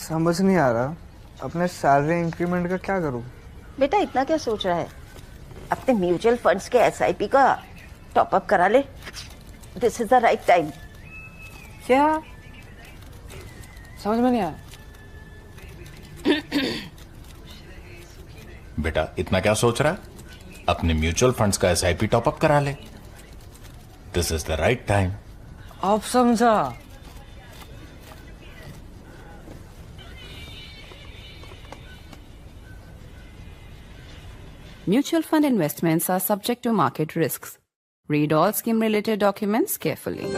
समझ नहीं आ रहा अपने सैलरी इंक्रीमेंट का क्या करूं। बेटा इतना क्या सोच रहा है, अपने म्यूचुअल फंड्स के एसआईपी का टॉप अप करा ले। This is the right time. क्या समझ में नहीं आया? बेटा इतना क्या सोच रहा है, अपने म्यूचुअल फंड्स का एसआईपी टॉपअप करा ले। This is the right time. अब समझा। Mutual fund investments are subject to market risks. Read all scheme related documents carefully.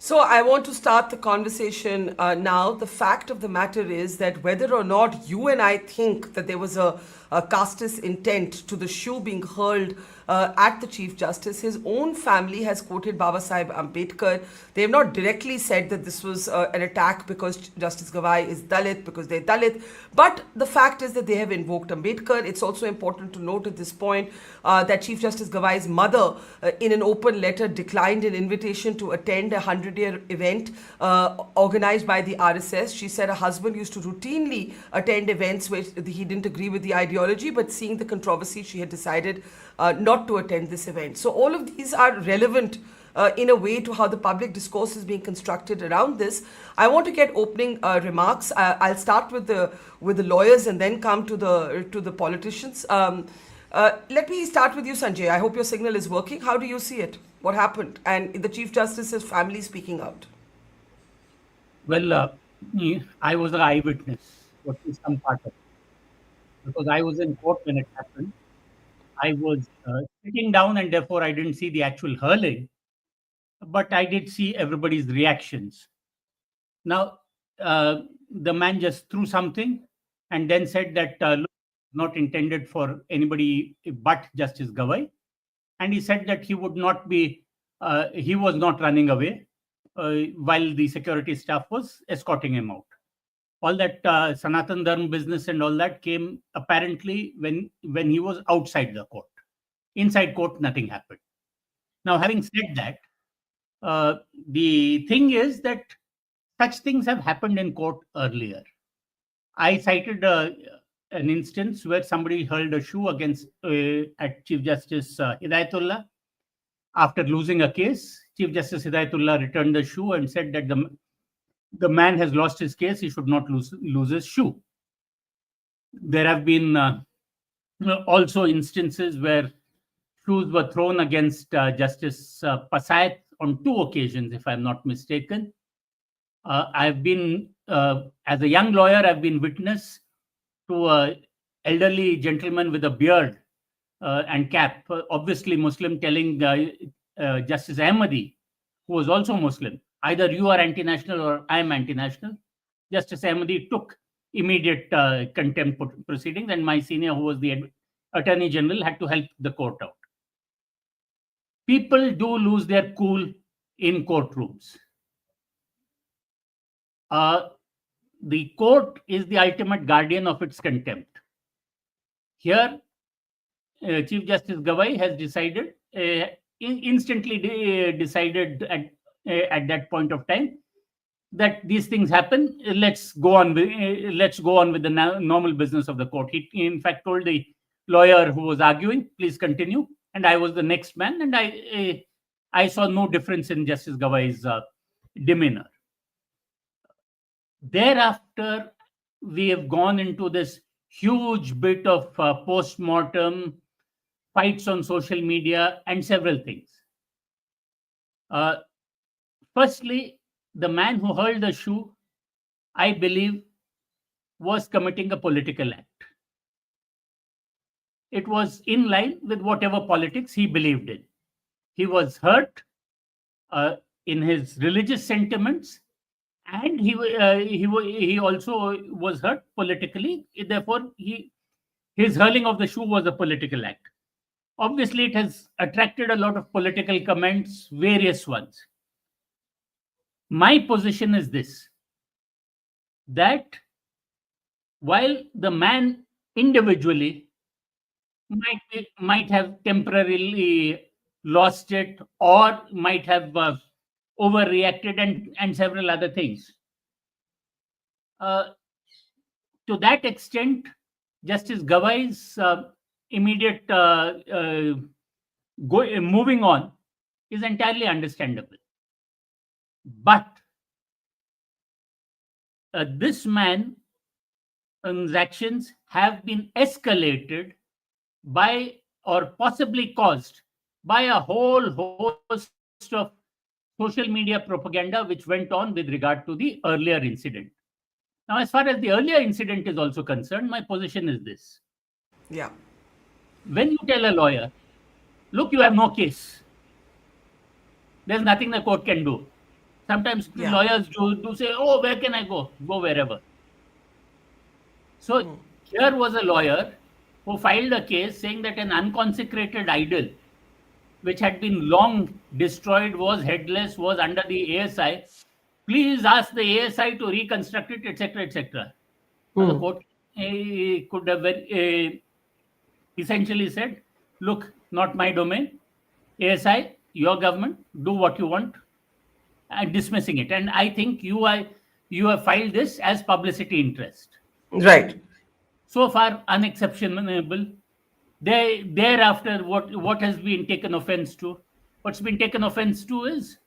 So I want to start the conversation now. The fact of the matter is that whether or not you and I think that there was a casteist intent to the shoe being hurled at the Chief Justice, his own family has quoted Baba Sahib Ambedkar. They have not directly said that this was an attack because Justice Gavai is Dalit, because they're Dalit. But the fact is that they have invoked Ambedkar. It's also important to note at this point that Chief Justice Gavai's mother, in an open letter, declined an invitation to attend a 100-year event organized by the RSS. She said her husband used to routinely attend events where he didn't agree with the ideology, but seeing the controversy, she had decided not to attend this event. So all of these are relevant in a way to how the public discourse is being constructed around this. I want to get opening remarks. I'll start with the lawyers and then come to the politicians. Let me start with you, Sanjay. I hope your signal is working. How do you see it? What happened? And the Chief Justice's family speaking out. Well, I was an eyewitness, or at least some part of it, because I was in court when it happened. I was sitting down, and therefore I didn't see the actual hurling, but I did see everybody's reactions. Now, the man just threw something and then said that look, not intended for anybody but Justice Gavai, and he said that he would not be, he was not running away while the security staff was escorting him out. All that Sanatan Dharma business and all that came apparently when he was outside the court. Inside court, nothing happened. Now, having said that, the thing is that such things have happened in court earlier. I cited an instance where somebody hurled a shoe against at Chief Justice Hidayatullah. After losing a case, Chief Justice Hidayatullah returned the shoe and said that the man has lost his case, he should not lose his shoe. There have been also instances where shoes were thrown against Justice Pasayat on 2 occasions, if I'm not mistaken. I've been, as a young lawyer, I've been witness to an elderly gentleman with a beard and cap, obviously Muslim, telling Justice Ahmadi, who was also Muslim, either you are anti-national or I am anti-national. Justice Ahmadi took immediate contempt proceedings, and my senior, who was the Attorney General, had to help the court out. People do lose their cool in courtrooms. The court is the ultimate guardian of its contempt. Here, Chief Justice Gavai has decided, instantly decided at that point of time, that these things happen. Let's go on with the normal business of the court. He in fact told the lawyer who was arguing, "Please continue." And I was the next man, and I saw no difference in Justice Gavai's demeanor. Thereafter, we have gone into this huge bit of post-mortem, fights on social media, and several things. Firstly, the man who hurled the shoe, I believe, was committing a political act. It was in line with whatever politics he believed in. He was hurt in his religious sentiments, and he also was hurt politically. Therefore, his hurling of the shoe was a political act. Obviously, it has attracted a lot of political comments, various ones. My position is this, that while the man individually might have temporarily lost it, or might have overreacted and several other things. To that extent, Justice Gavai's immediate moving on is entirely understandable. But this man's actions have been escalated by or possibly caused by a whole host of social media propaganda which went on with regard to the earlier incident. Now, as far as the earlier incident is also concerned, my position is this. Yeah. When you tell a lawyer, look, you have no case, there's nothing the court can do. Sometimes Yeah. lawyers do say, oh, where can I go? Go wherever. So here was a lawyer who filed a case saying that an unconsecrated idol, which had been long destroyed, was headless, was under the ASI. Please ask the ASI to reconstruct it, etc., etc. The court could have essentially said, look, not my domain. ASI, your government, do what you want, and dismissing it. And I think you have filed this as publicity interest. Right. So far, unexceptionable. Thereafter, what has been taken offense to? What's been taken offense to is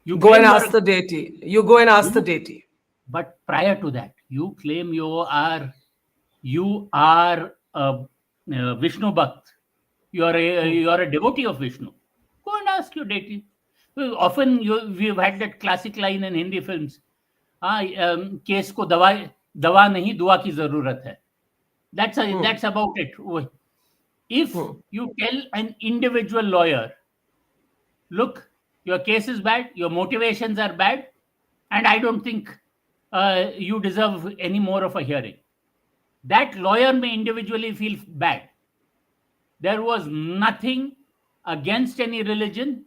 you Go and claim ask the deity. You go and ask the deity. But prior to that, you claim you are a Vishnu Bhakt. You are a devotee of Vishnu. Go and ask your deity. Often we've had that classic line in Hindi films. Case को दवा नहीं दुआ की जरूरत है. That's about it. If you tell an individual lawyer, look, your case is bad, your motivations are bad, and I don't think you deserve any more of a hearing, that lawyer may individually feel bad. There was nothing against any religion,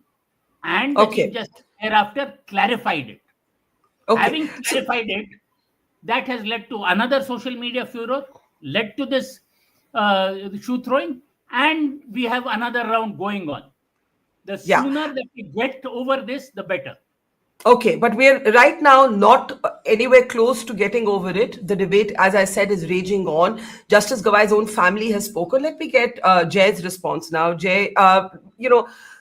and the Chief Justice thereafter clarified it. Having clarified it, that has led to another social media furor, led to this shoe throwing, and we have another round going on. The sooner that we get over this, the better. Okay, but we're right now not anywhere close to getting over it. The debate, as I said, is raging on. Justice Gavai's own family has spoken. Let me get Jay's response now. Jay,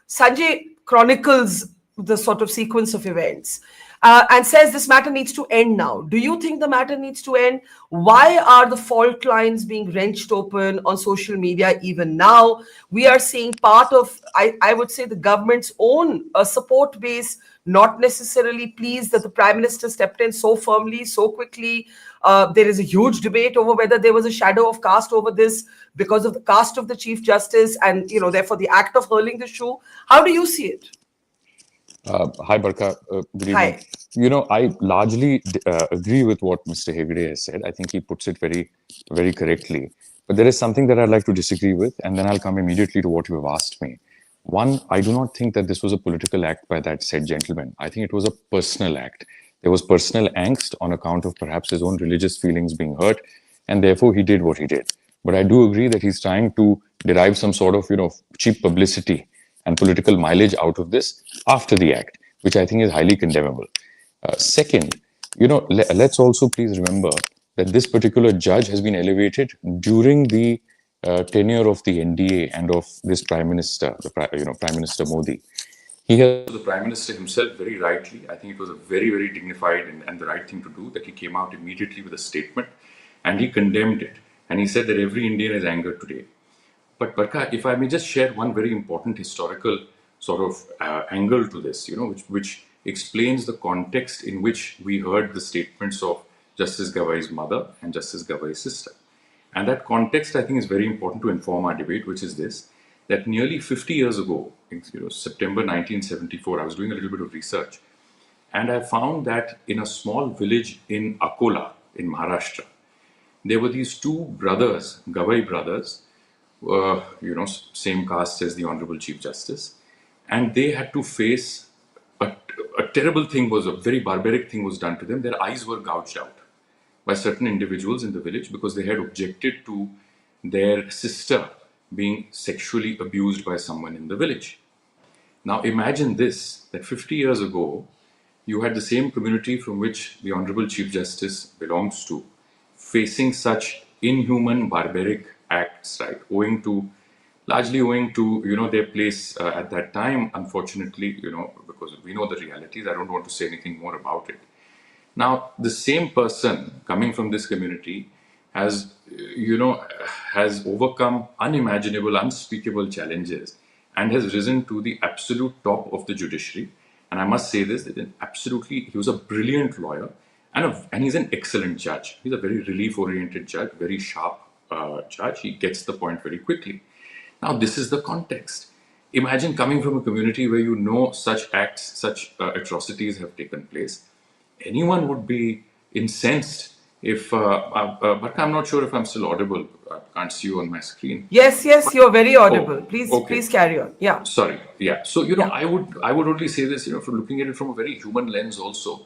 Sanjay chronicles the sort of sequence of events and says this matter needs to end now. Do you think the matter needs to end? Why are the fault lines being wrenched open on social media even now? We are seeing part of, I would say, the government's own support base not necessarily pleased that the Prime Minister stepped in so firmly, so quickly. There is a huge debate over whether there was a shadow of caste over this because of the caste of the Chief Justice and, therefore the act of hurling the shoe. How do you see it? Hi, Barka. Good evening. Hi. I largely agree with what Mr. Hegde has said. I think he puts it very, very correctly. But there is something that I'd like to disagree with, and then I'll come immediately to what you have asked me. One, I do not think that this was a political act by that said gentleman. I think it was a personal act. There was personal angst on account of perhaps his own religious feelings being hurt, and therefore he did what he did. But I do agree that he's trying to derive some sort of, cheap publicity and political mileage out of this after the act, which I think is highly condemnable. Second, let's also please remember that this particular judge has been elevated during the tenure of the NDA and of this Prime Minister, Prime Minister Modi. He has the Prime Minister himself very rightly. I think it was a very, very dignified and the right thing to do that he came out immediately with a statement and he condemned it. And he said that every Indian is angered today. But Barka, if I may just share one very important historical sort of angle to this, which explains the context in which we heard the statements of Justice Gavai's mother and Justice Gavai's sister. And that context, I think, is very important to inform our debate, which is this, that nearly 50 years ago, September 1974, I was doing a little bit of research, and I found that in a small village in Akola, in Maharashtra, there were these two brothers, Gavai brothers, same caste as the Honorable Chief Justice, and they had to face a terrible thing, a very barbaric thing was done to them. Their eyes were gouged out by certain individuals in the village because they had objected to their sister being sexually abused by someone in the village. Now imagine this, that 50 years ago, you had the same community from which the Honorable Chief Justice belongs to facing such inhuman, barbaric acts, right? Largely owing to, their place at that time, unfortunately, because we know the realities. I don't want to say anything more about it. Now, the same person coming from this community has, has overcome unimaginable, unspeakable challenges and has risen to the absolute top of the judiciary. And I must say this, that he was a brilliant lawyer and he's an excellent judge. He's a very relief-oriented judge, very sharp judge. He gets the point very quickly. Now, this is the context. Imagine coming from a community where such acts, such atrocities have taken place. Anyone would be incensed if, but I'm not sure if I'm still audible. I can't see you on my screen. Yes, you're very audible. Please, okay. Please carry on. Yeah. Sorry. Yeah. So, I would only say this, from looking at it from a very human lens also.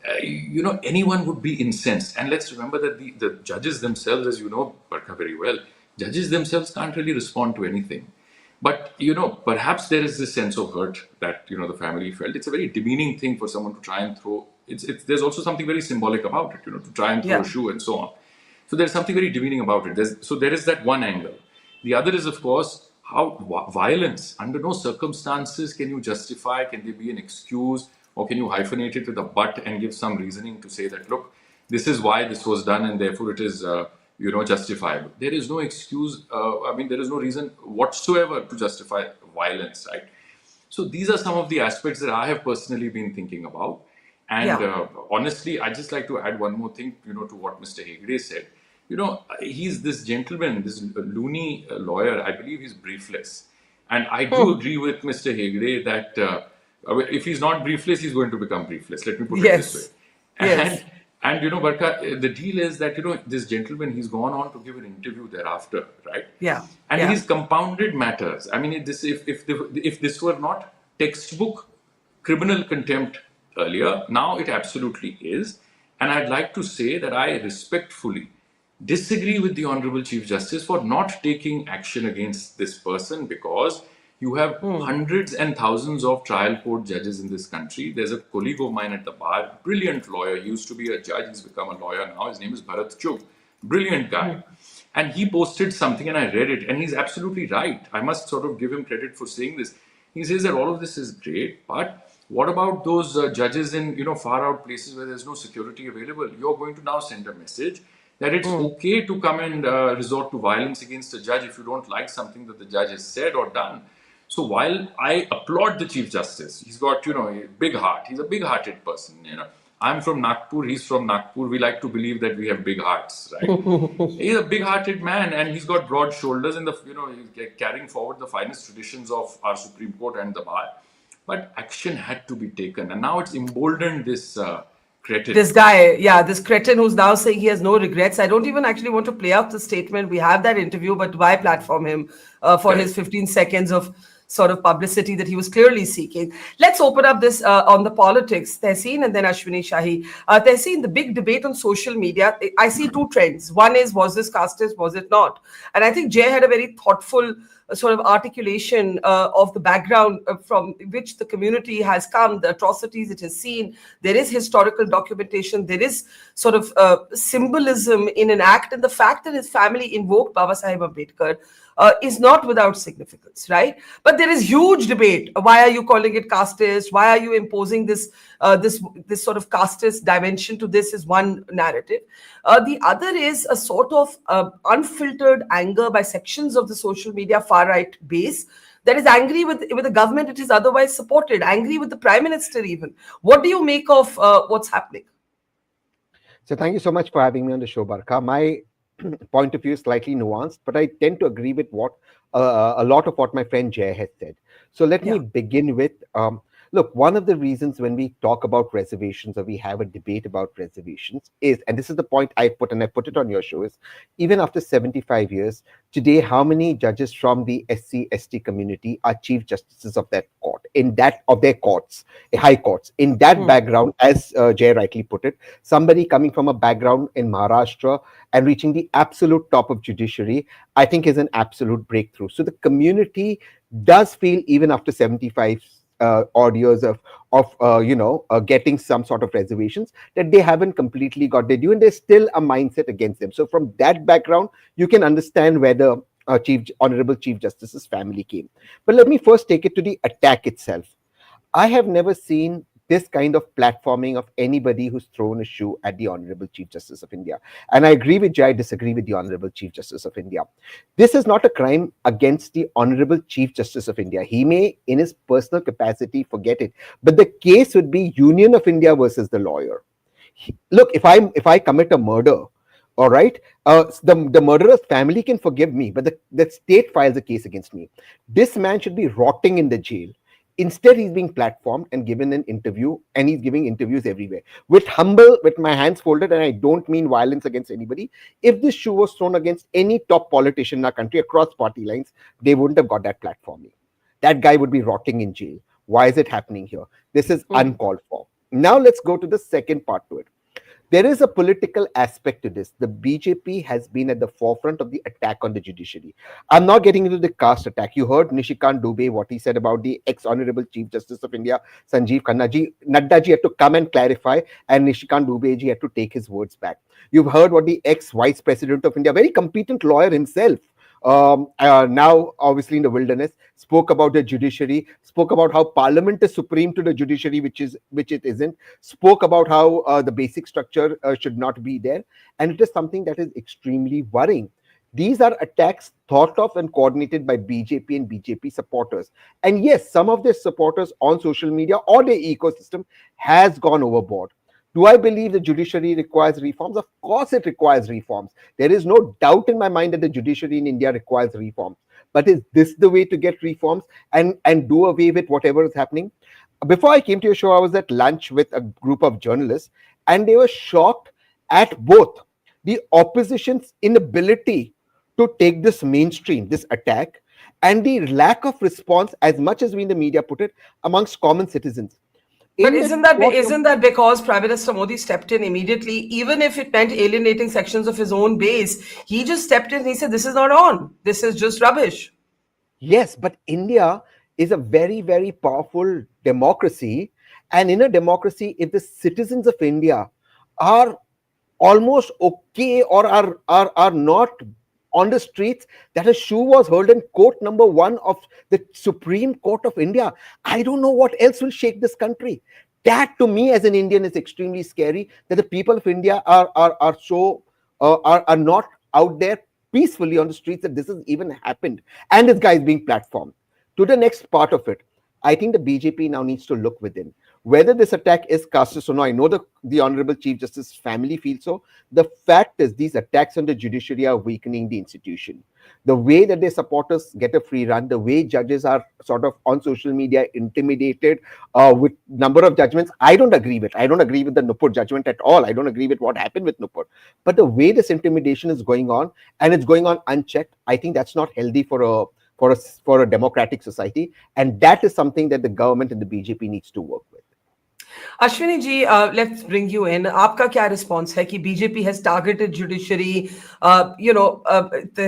Anyone would be incensed. And let's remember that the judges themselves, as you know, Barkha, very well, judges themselves can't really respond to anything. But, perhaps there is this sense of hurt that, the family felt. It's a very demeaning thing for someone to try and throw. There's also something very symbolic about it, to try and throw a shoe and so on. So there's something very demeaning about it. So there is that one angle. The other is, of course, how violence, under no circumstances can you justify, can there be an excuse, or can you hyphenate it with a but and give some reasoning to say that, look, this is why this was done and therefore it is, justifiable. There is no excuse. There is no reason whatsoever to justify violence, right? So these are some of the aspects that I have personally been thinking about. And honestly, I'd just like to add one more thing, to what Mr. Hegde said. He's this gentleman, this loony lawyer. I believe he's briefless. And I do agree with Mr. Hegde that if he's not briefless, he's going to become briefless. Let me put it this way. Yes. And Barkha, the deal is that, this gentleman, he's gone on to give an interview thereafter, right? Yeah. And he's compounded matters. I mean, if this were not textbook criminal contempt earlier, now it absolutely is. And I'd like to say that I respectfully disagree with the Honorable Chief Justice for not taking action against this person, because you have hundreds and thousands of trial court judges in this country. There's a colleague of mine at the bar, brilliant lawyer. He used to be a judge. He's become a lawyer now. His name is Bharat Chugh. Brilliant guy. And he posted something and I read it. And he's absolutely right. I must sort of give him credit for saying this. He says that all of this is great, but what about those judges in far out places where there's no security available? You're going to now send a message that it's okay to come and resort to violence against a judge if you don't like something that the judge has said or done. So while I applaud the Chief Justice, he's got, a big heart. He's a big-hearted person, I'm from Nagpur, he's from Nagpur. We like to believe that we have big hearts, right? He's a big-hearted man and he's got broad shoulders and he's carrying forward the finest traditions of our Supreme Court and the bar. But action had to be taken. And now it's emboldened this cretin. This guy, this cretin who's now saying he has no regrets. I don't even actually want to play out the statement. We have that interview, but why platform him for his 15 seconds of sort of publicity that he was clearly seeking? Let's open up this on the politics. Tehseen and then Ashwini Shahi. Tehseen, the big debate on social media, I see two trends. One is, was this casteist, was it not? And I think Jay had a very thoughtful sort of articulation of the background from which the community has come, the atrocities it has seen. There is historical documentation. There is sort of symbolism in an act, and the fact that his family invoked Baba Saheb Ambedkar is not without significance, right? But there is huge debate. Why are you calling it casteist? Why are you imposing this this sort of casteist dimension to this? Is one narrative. The other is a sort of unfiltered anger by sections of the social media far-right base that is angry with the government it is otherwise supported, angry with the Prime Minister even. What do you make of what's happening? So thank you so much for having me on the show, Barkha. My point of view is slightly nuanced, but I tend to agree with what a lot of what my friend Jay has said. So let me begin with, look, one of the reasons when we talk about reservations or we have a debate about reservations is, and this is the point I put, and I put it on your show, is even after 75 years, today, how many judges from the SC/ST community are chief justices of that court, of their courts, high courts? In that background, as Jay rightly put it, somebody coming from a background in Maharashtra and reaching the absolute top of judiciary, I think is an absolute breakthrough. So the community does feel, even after 75 odd years of getting some sort of reservations that they haven't completely got their due, and there's still a mindset against them. So from that background, you can understand where the Honorable Chief Justice's family came. But let me first take it to the attack itself. I have never seen this kind of platforming of anybody who's thrown a shoe at the Honorable Chief Justice of India. And I agree with Jai, disagree with the Honorable Chief Justice of India. This is not a crime against the Honorable Chief Justice of India. He may, in his personal capacity, forget it. But the case would be Union of India versus the lawyer. Look, if I commit a murder, all right, the murderer's family can forgive me, but the state files a case against me. This man should be rotting in the jail. Instead, he's being platformed and given an interview, and he's giving interviews everywhere. With my hands folded, and I don't mean violence against anybody. If this shoe was thrown against any top politician in our country across party lines, they wouldn't have got that platforming. That guy would be rotting in jail. Why is it happening here? This is uncalled for. Now let's go to the second part to it. There is a political aspect to this. The BJP has been at the forefront of the attack on the judiciary. I'm not getting into the caste attack. You heard Nishikant Dubey, what he said about the ex-Honorable Chief Justice of India, Sanjeev Khanna ji. Nadda ji had to come and clarify, and Nishikant Dubey ji had to take his words back. You've heard what the ex-Vice President of India, very competent lawyer himself, now obviously in the wilderness, spoke about the judiciary, spoke about how parliament is supreme to the judiciary, which it isn't, spoke about how the basic structure should not be there, and it is something that is extremely worrying. These are attacks thought of and coordinated by BJP and BJP supporters. And yes, some of their supporters on social media or their ecosystem has gone overboard. Do I believe the judiciary requires reforms? Of course it requires reforms. There is no doubt in my mind that the judiciary in India requires reforms. But is this the way to get reforms and do away with whatever is happening? Before I came to your show, I was at lunch with a group of journalists, and they were shocked at both the opposition's inability to take this mainstream, this attack, and the lack of response, as much as we in the media put it, amongst common citizens. But isn't that because Prime Minister Modi stepped in immediately, even if it meant alienating sections of his own base? He just stepped in and he said, this is not on. This is just rubbish. Yes, but India is a very, very powerful democracy. And in a democracy, if the citizens of India are almost okay or are not on the streets, that a shoe was hurled in court number 1 of the Supreme Court of India, I don't know what else will shake this country. That to me as an Indian is extremely scary, that the people of India are not out there peacefully on the streets, that this has even happened, and this guy is being platformed. To the next part of it, I think the BJP now needs to look within. Whether this attack is caste or no, I know the Honorable Chief Justice's family feels so. The fact is, these attacks on the judiciary are weakening the institution. The way that their supporters get a free run, the way judges are sort of on social media intimidated with number of judgments, I don't agree with. I don't agree with the Nupur judgment at all. I don't agree with what happened with Nupur. But the way this intimidation is going on, and it's going on unchecked, I think that's not healthy for a democratic society, and that is something that the government and the BJP needs to work with. Ashwini ji, let's bring you in. Aapka kya response hai ki BJP has targeted judiciary?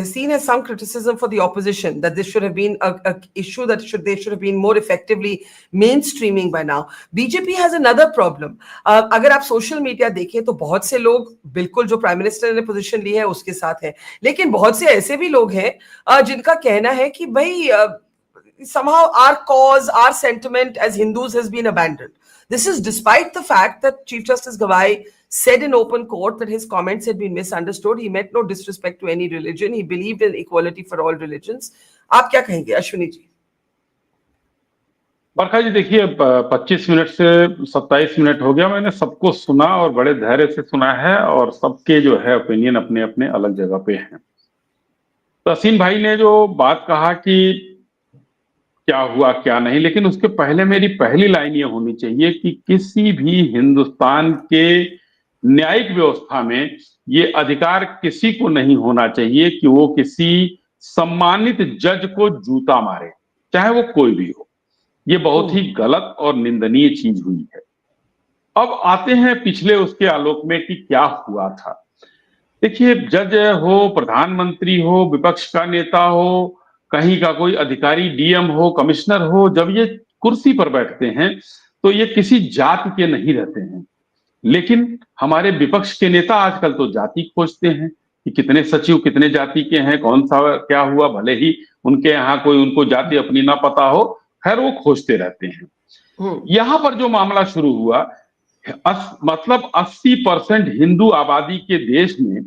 Seen as some criticism for the opposition that this should have been a issue that they should have been more effectively mainstreaming by now. BJP has another problem. अगर आप social media देखें तो बहुत से लोग बिल्कुल जो prime minister ने पोजीशन ली है उसके साथ है, लेकिन बहुत से ऐसे भी लोग हैं जिनका कहना है कि भाई somehow our cause, our sentiment as Hindus has been abandoned. This is despite the fact that Chief Justice Gavai said in open court that his comments had been misunderstood. He meant no disrespect to any religion. He believed in equality for all religions. आप क्या कहेंगे अश्विनी जी? बरखा जी देखिए 25 minute से 27 minute हो गया, मैंने सबको सुना और बड़े धैर्य से सुना है, और सबके जो है ओपिनियन अपने अपने अलग जगह पे हैं। तहसीन भाई ने जो बात कहा कि क्या हुआ क्या नहीं, लेकिन उसके पहले मेरी पहली लाइन ये होनी चाहिए कि किसी भी हिंदुस्तान के न्यायिक व्यवस्था में ये अधिकार किसी को नहीं होना चाहिए कि वो किसी सम्मानित जज को जूता मारे, चाहे वो कोई भी हो। ये बहुत ही गलत और निंदनीय चीज हुई है। अब आते हैं पिछले उसके आलोक में कि क्या हुआ था। देखिए, जज हो, प्रधानमंत्री हो, विपक्ष का नेता हो, कहीं का कोई अधिकारी, डीएम हो, कमिश्नर हो, जब ये कुर्सी पर बैठते हैं तो ये किसी जाति के नहीं रहते हैं। लेकिन हमारे विपक्ष के नेता आजकल तो जाति खोजते हैं कि कितने सचिव कितने जाति के हैं, कौन सा क्या हुआ, भले ही उनके यहाँ कोई उनको जाति अपनी ना पता हो, खैर वो खोजते रहते हैं। यहाँ पर जो मामला शुरू हुआ, मतलब 80% हिंदू आबादी के देश में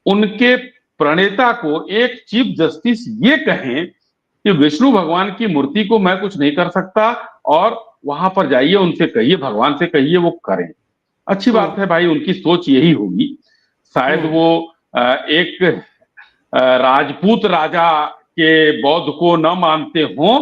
उनके प्रणेता को एक चीफ जस्टिस ये कहें कि विष्णु भगवान की मूर्ति को मैं कुछ नहीं कर सकता और वहां पर जाइए, उनसे कहिए, भगवान से कहिए वो करें। अच्छी बात है भाई, उनकी सोच यही होगी। शायद वो एक राजपूत राजा के बौद्ध को न मानते हों,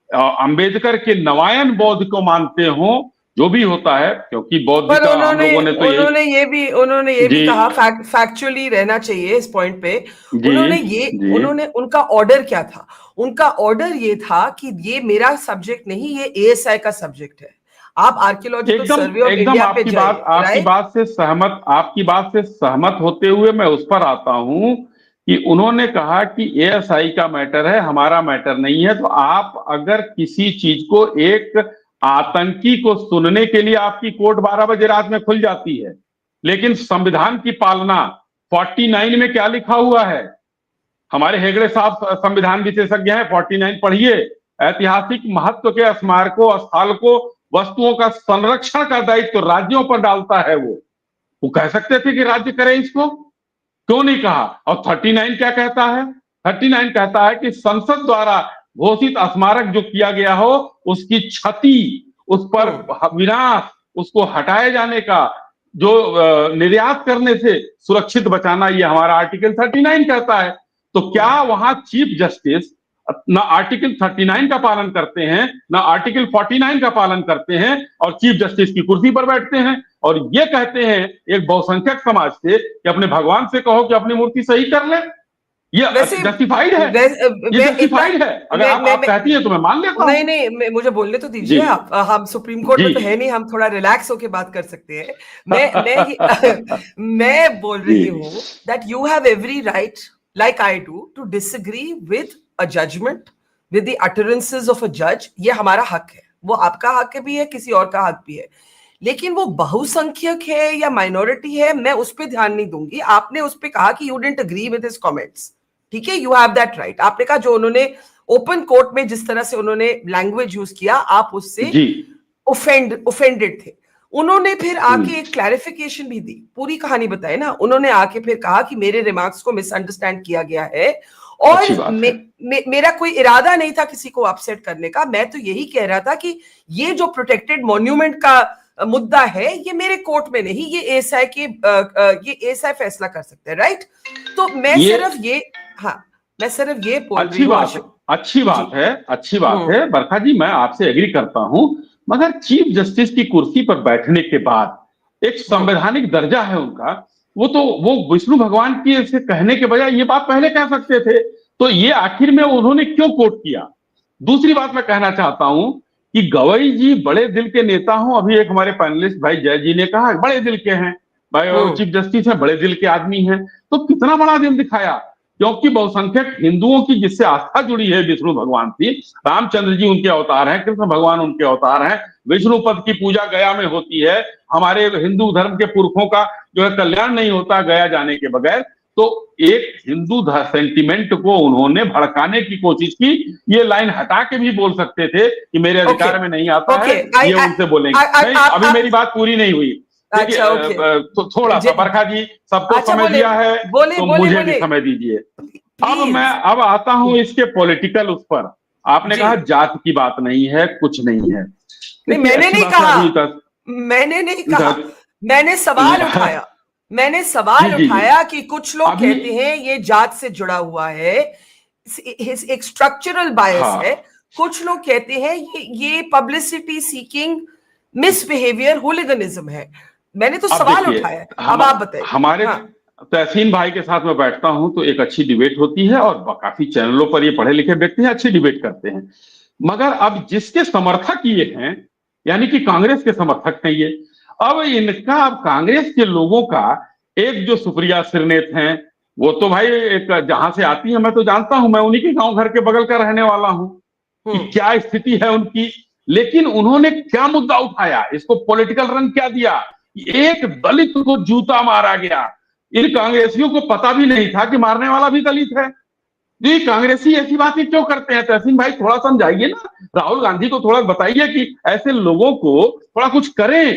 अंबेडकर के नवायन बौद्ध को मानते हों, जो भी होता है, क्योंकि बौद्ध पर का हम लोगों ने तो उन्होंने ये भी कहा, फैक्चुअली रहना चाहिए इस पॉइंट पे। उन्होंने उनका ऑर्डर क्या था? उनका ऑर्डर ये था कि ये मेरा सब्जेक्ट नहीं, ये एएसआई का सब्जेक्ट है। आप आर्कियोलॉजिकल सर्वे ऑफ इंडिया पे जाइए। आपकी बात से सहमत होते हुए मैं उस पर आता हूं कि उन्होंने कहा कि एएसआई का मैटर है, हमारा मैटर नहीं है। तो आप अगर किसी चीज को, एक आतंकी को सुनने के लिए आपकी कोर्ट 12 बजे रात में खुल जाती है, लेकिन संविधान की पालना 49 में क्या लिखा हुआ है? हमारे हेगड़े साहब संविधान विशेषज्ञ हैं, 49 पढ़िए। ऐतिहासिक महत्व के स्मारकों, स्थलों, वस्तुओं का संरक्षण का दायित्व तो राज्यों पर डालता है। वो कह सकते थे कि राज्य करे इसको, क्यों नहीं कहा? और 39 क्या कहता है? 39 कहता है कि संसद द्वारा घोषित स्मारक जो किया गया हो, उसकी क्षति, उस पर विनाश, उसको हटाए जाने का, जो निर्यात करने से सुरक्षित बचाना, ये हमारा आर्टिकल 39 कहता है। तो क्या वहां चीफ जस्टिस ना आर्टिकल 39 का पालन करते हैं, ना आर्टिकल 49 का पालन करते हैं, और चीफ जस्टिस की कुर्सी पर बैठते हैं और ये कहते हैं एक बहुसंख्यक समाज से कि अपने भगवान से कहो कि अपनी मूर्ति सही कर ले? ये जस्टिफाइड है, ये जस्टिफाइड है। अगर आप कहती हैं तो मैं मान लेता हूं। नहीं, मुझे बोलने तो दीजिए आप। हम सुप्रीम कोर्ट में तो है नहीं, हम थोड़ा रिलैक्स होके बात कर सकते हैं। मैं बोल रही हूँ that you have every right, like I do, to disagree with a judgment, with the utterances of a judge। ये हमारा हक है, वो आपका हक भी है, किसी और का हक भी है। लेकिन वो बहुसंख्यक है या माइनॉरिटी है, मैं उस पर ध्यान नहीं दूंगी। आपने उस पर कहा कि you didn't agree with his comments, ठीक है, यू हैव दैट राइट। आपने कहा जो उन्होंने ओपन कोर्ट में जिस तरह से उन्होंने लैंग्वेज यूज किया, आप उससे ऑफेंडेड थे। उन्होंने फिर आके एक क्लैरिफिकेशन भी दी, पूरी कहानी बताई ना। उन्होंने आके फिर कहा कि मेरे रिमार्क्स को मिसअंडरस्टैंड किया गया है और मेरा कोई इरादा नहीं था किसी को अपसेट करने का। मैं तो यही कह रहा था कि ये जो प्रोटेक्टेड मॉन्यूमेंट का मुद्दा है, ये मेरे कोर्ट में नहीं, ये एएसआई फैसला कर सकते हैं, राइट? तो मैं सिर्फ ये बोल रही हूँ। अच्छी बात है बरखा जी, मैं आपसे एग्री करता हूं, मगर चीफ जस्टिस की कुर्सी पर बैठने के बाद एक संवैधानिक दर्जा है उनका। वो विष्णु भगवान की से कहने के बजाय ये बात पहले कह सकते थे। तो ये आखिर में उन्होंने क्यों कोट किया? दूसरी बात मैं कहना चाहता हूं कि गवई जी बड़े दिल के नेता हों। अभी एक हमारे पैनलिस्ट भाई जय जी ने कहा बड़े दिल के हैं भाई, चीफ जस्टिस है, बड़े दिल के आदमी हैं। तो कितना बड़ा दिल दिखाया, क्योंकि बहुसंख्यक हिंदुओं की जिससे आस्था जुड़ी है विष्णु भगवान से, रामचंद्र जी उनके अवतार हैं, कृष्ण भगवान उनके अवतार हैं, विष्णु पद की पूजा गया में होती है। हमारे हिंदू धर्म के पुरखों का जो है कल्याण नहीं होता गया जाने के बगैर। तो एक हिंदू सेंटिमेंट को उन्होंने भड़काने की कोशिश की। ये लाइन हटा के भी बोल सकते थे कि मेरे अधिकार में नहीं आता है, ये उनसे बोलेंगे। नहीं, अभी मेरी बात पूरी नहीं हुई। तो थोड़ा सा बरखा जी सबको समय दिया है, तो मुझे भी समय दीजिए। अब आता हूं इसके पॉलिटिकल उस पर। आपने कहा जात की बात नहीं है, कुछ नहीं है। नहीं, मैंने नहीं कहा, मैंने सवाल उठाया कि कुछ लोग कहते हैं ये जात से जुड़ा हुआ है, एक स्ट्रक्चरल बायस है। कुछ लोग कहते हैं ये पब्लिसिटी सीकिंग मिसबिहेवियर, होलिगनिज्म है। मैंने तो सवाल उठाया, अब आप बताइए। हमारे तहसीन भाई के साथ में बैठता हूं तो एक अच्छी डिबेट होती है, और काफी चैनलों पर ये पढ़े लिखे व्यक्ति हैं, अच्छी डिबेट करते हैं। मगर अब जिसके समर्थक ये हैं, यानी कि कांग्रेस के समर्थक हैं ये, अब इनका, अब कांग्रेस के लोगों का एक जो सुप्रिया सिरनेत हैं, वो तो भाई एक जहां से आती है मैं तो जानता हूं, मैं उन्हीं के गांव घर के बगल का रहने वाला हूं कि क्या स्थिति है उनकी। लेकिन उन्होंने क्या मुद्दा उठाया, इसको पॉलिटिकल रंग क्या दिया? एक दलित को जूता मारा गया। इन कांग्रेसियों को पता भी नहीं था कि मारने वाला भी दलित है। ये कांग्रेसी ऐसी बातें क्यों करते हैं? तहसीन भाई थोड़ा समझाइए ना, राहुल गांधी को थोड़ा बताइए कि ऐसे लोगों को थोड़ा कुछ करें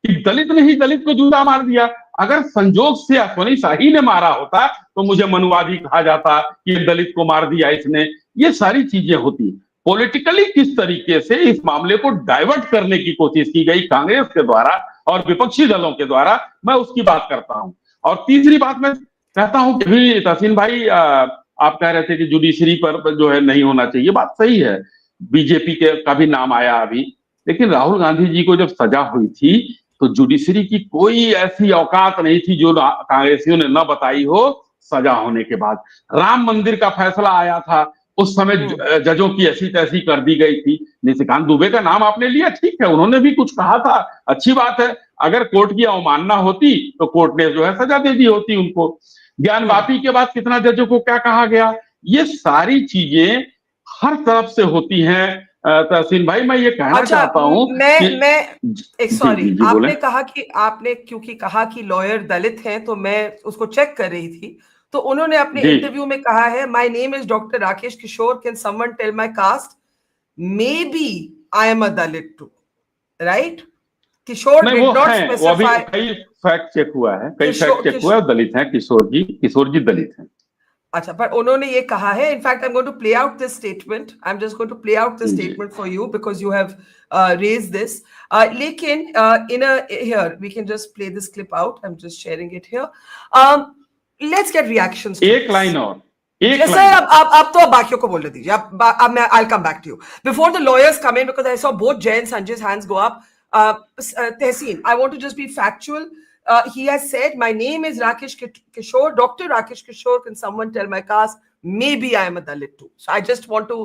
कि दलित ने ही दलित को जूता मार दिया। अगर संजोग से अश्वनी शाही ने मारा होता तो मुझे मनुवादी कहा जाता कि दलित को मार दिया इसने। ये सारी चीजें होती। पॉलिटिकली किस तरीके से इस मामले को डाइवर्ट करने की कोशिश की गई कांग्रेस के द्वारा और विपक्षी दलों के द्वारा, मैं उसकी बात करता हूं। और तीसरी बात मैं कहता हूं कि भी तहसीन भाई, आप कह रहे थे कि जुडिशरी पर जो है नहीं होना चाहिए, बात सही है। बीजेपी के का भी नाम आया अभी, लेकिन राहुल गांधी जी को जब सजा हुई थी तो जुडिशरी की कोई ऐसी औकात नहीं थी जो कांग्रेसियों ने न बताई हो सजा होने के बाद। राम मंदिर का फैसला आया था, उस समय जजों की ऐसी तैसी कर दी गई थी। निशिकांत दुबे का नाम आपने लिया, ठीक है, उन्होंने भी कुछ कहा था, अच्छी बात है। अगर कोर्ट की अवमानना होती तो कोर्ट ने जो है सजा दे दी होती उनको। ज्ञान वापी के बाद कितना जजों को क्या कहा गया, ये सारी चीजें हर तरफ से होती हैं। तहसीन भाई मैं ये कहना चाहता हूं मैं सॉरी, आपने बोले। कहा कि आपने क्योंकि कहा कि लॉयर दलित हैं तो मैं उसको चेक कर रही थी, तो उन्होंने अपने इंटरव्यू में कहा है, my name is doctor Rakesh Kishore, can someone tell my caste, maybe I am a Dalit too, right? Kishore नहीं, डिड वो नॉट हैं, वो अभी स्पेसिफाई। कई फैक्ट चेक हुआ है, कई फैक्ट चेक हुआ है, दलित हैं किशोर जी दलित हैं। अच्छा, पर उन्होंने ये कहा है, in fact I am going to play out this statement, I am just going to play out this statement for you because you have raised this. लेकिन in a here we can just play this clip out, I am just sharing it here, let's get reactions. एक line और sir, अब तो बाकियों को बोलने दीजिए, अब मैं I'll come back to you before the lawyers come in because I saw both Jay and Sanjay's hands go up. Tehseen, I want to just be factual. He has said, my name is Rakesh Kishore, Dr. Rakesh Kishore, can someone tell my caste? Maybe I am a Dalit too. So I just want to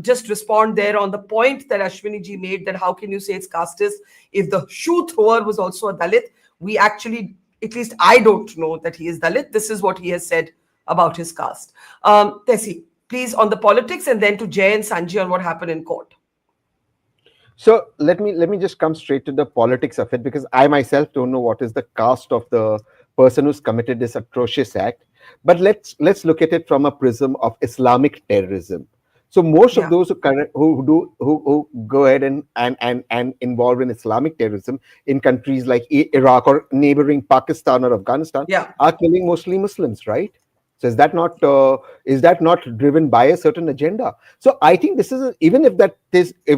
just respond there on the point that Ashwini ji made, that how can you say it's casteist if the shoe thrower was also a Dalit? We actually, at least I don't know that he is Dalit. This is what he has said about his caste. Tessie, please, on the politics, and then to Jay and Sanjay on what happened in court. So let me just come straight to the politics of it, because I myself don't know what is the caste of the person who's committed this atrocious act. But let's look at it from a prism of Islamic terrorism. So most of those who go ahead and involved in Islamic terrorism in countries like Iraq or neighboring Pakistan or Afghanistan are killing mostly Muslims, right? So is that not driven by a certain agenda? So I think this is even if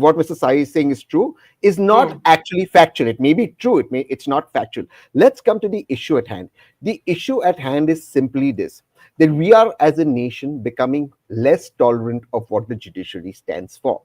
what Mr. Sai is saying is true, is not actually factual. It may be true, it's not factual. Let's come to the issue at hand. The issue at hand is simply this: that we are as a nation becoming less tolerant of what the judiciary stands for.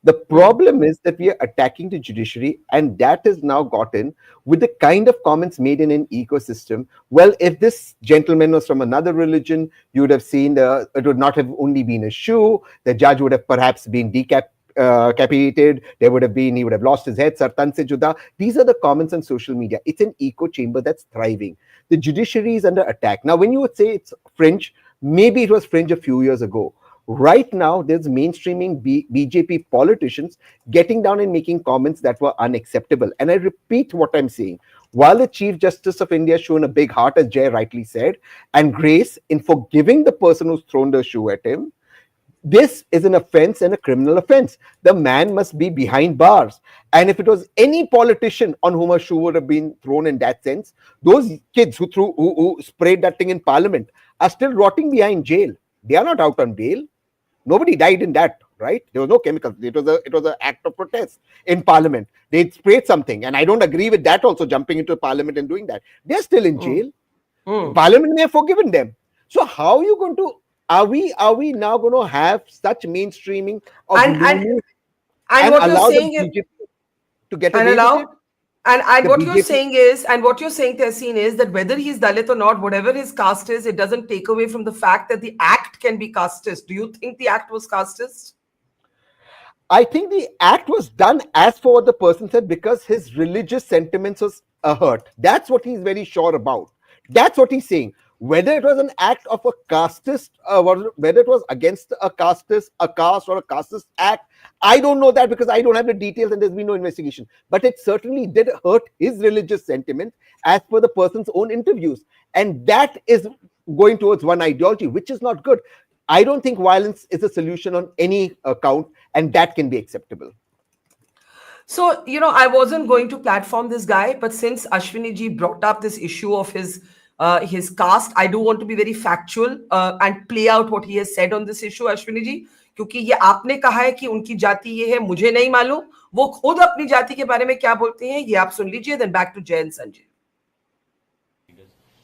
The problem is that we are attacking the judiciary, and that has now gotten with the kind of comments made in an ecosystem. Well, if this gentleman was from another religion, you would have seen it would not have only been a shoe. The judge would have perhaps been decapitated. He would have lost his head. Sartan se juda. These are the comments on social media. It's an echo chamber that's thriving. The judiciary is under attack. Now, when you would say it's fringe, maybe it was fringe a few years ago. Right now, there's mainstreaming BJP politicians getting down and making comments that were unacceptable. And I repeat what I'm saying. While the Chief Justice of India has shown a big heart, as Jay rightly said, and grace in forgiving the person who's thrown the shoe at him, this is an offense and a criminal offense. The man must be behind bars. And if it was any politician on whom a shoe would have been thrown in that sense, those kids who sprayed that thing in Parliament are still rotting behind jail. They are not out on bail. Nobody died in that, right? There was no chemicals. It was an act of protest in Parliament. They sprayed something, and I don't agree with that also, jumping into Parliament and doing that. They're still in jail. Parliament may have forgiven them. So how are you going to, are we now going to have such mainstreaming of and what you're saying is, to get away with it? And what you're saying is, Tehseen, is that whether he's Dalit or not, whatever his caste is, it doesn't take away from the fact that the act can be casteist. Do you think the act was casteist? I think the act was done as for what the person said because his religious sentiments was hurt. That's what he's very sure about. That's what he's saying. Whether it was an act of a casteist, whether it was against a casteist, a caste or a casteist act, I don't know that because I don't have the details and there's been no investigation. But it certainly did hurt his religious sentiment as per the person's own interviews. And that is going towards one ideology, which is not good. I don't think violence is a solution on any account, and that can be acceptable. So, I wasn't going to platform this guy, but since Ashwini ji brought up this issue of his caste, I do want to be very factual and play out what he has said on this issue, Ashwini ji. क्योंकि ये आपने कहा है कि उनकी जाति ये है, मुझे नहीं मालूम, वो खुद अपनी जाति के बारे में क्या बोलते हैं, ये आप सुन लीजिए. Then back to Jay and Sanjay.